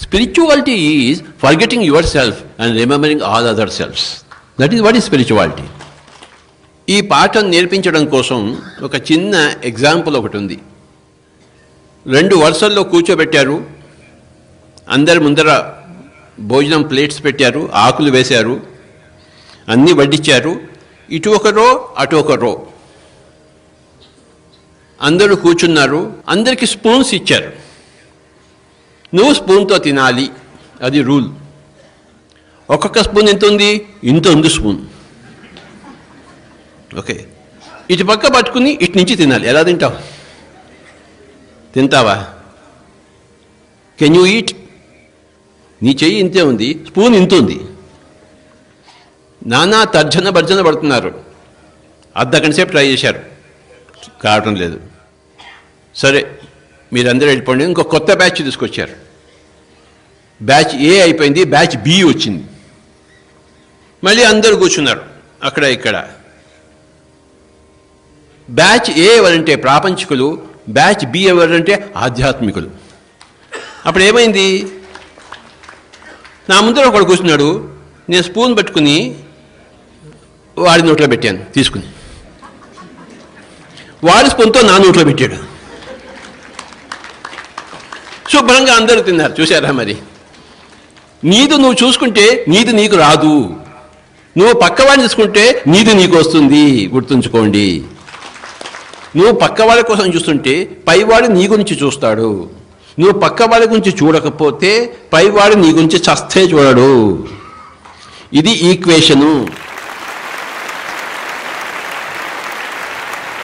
Spirituality is forgetting yourself and remembering all other selves. That is what is spirituality. ఈ పాఠం నేర్పించడం కోసం ఒక చిన్న ఎగ్జాంపుల్ ఒకటి ఉంది. 2 వరుసల్లో కూర్చోబెట్టారు, అందరి ముందర భోజనం ప్లేట్స్ పెట్టారు, ఆకులు వేశారు, అన్నీ వడ్డించారు. ఇటు ఒక రో, అటు ఒక రో. అందరూ కూర్చున్నారు, అందరికీ స్పూన్స్ ఇచ్చారు. నువ్వు స్పూన్తో తినాలి, అది రూల్. ఒక్కొక్క స్పూన్ ఎంత ఉంది? ఇంత ఉంది స్పూన్. ఓకే, ఇటు పక్క పట్టుకుని ఇటు నుంచి తినాలి. ఎలా తింటావు? తింటావా? Can you eat? నీ చెయ్యి ఇంతే ఉంది, స్పూన్ ఇంత ఉంది. నానా తర్జన భర్జన పడుతున్నారు. అర్ధగంట సేపు ట్రై చేశారు, కావటం లేదు. సరే మీరందరూ వెళ్ళిపోండి. ఇంకో కొత్త బ్యాచ్ తీసుకొచ్చారు. బ్యాచ్ ఏ అయిపోయింది, బ్యాచ్ బి వచ్చింది. మళ్ళీ అందరూ కూర్చున్నారు అక్కడ ఇక్కడ. బ్యాచ్ ఏ ఎవరంటే ప్రాపంచికులు, బ్యాచ్ బి ఎవరంటే ఆధ్యాత్మికులు. అప్పుడు ఏమైంది? నా ముందర ఒకడు కూర్చున్నాడు, నేను స్పూన్ పట్టుకుని వాడి నోట్లో పెట్టాను తీసుకుని. వాడి స్పూన్తో నా నోట్లో పెట్టాడు. శుభ్రంగా అందరూ తిన్నారు. చూశారా? మరి నీది నువ్వు చూసుకుంటే నీది నీకు రాదు. నువ్వు పక్కవాడిని చూసుకుంటే నీది నీకు వస్తుంది. గుర్తుంచుకోండి. నువ్వు పక్కవాడి కోసం చూస్తుంటే పైవాడు నీ గురించి చూస్తాడు. నువ్వు పక్కవాడి గురించి చూడకపోతే పైవాడు నీ గురించి చస్తే చూడడు. ఇది ఈక్వేషను.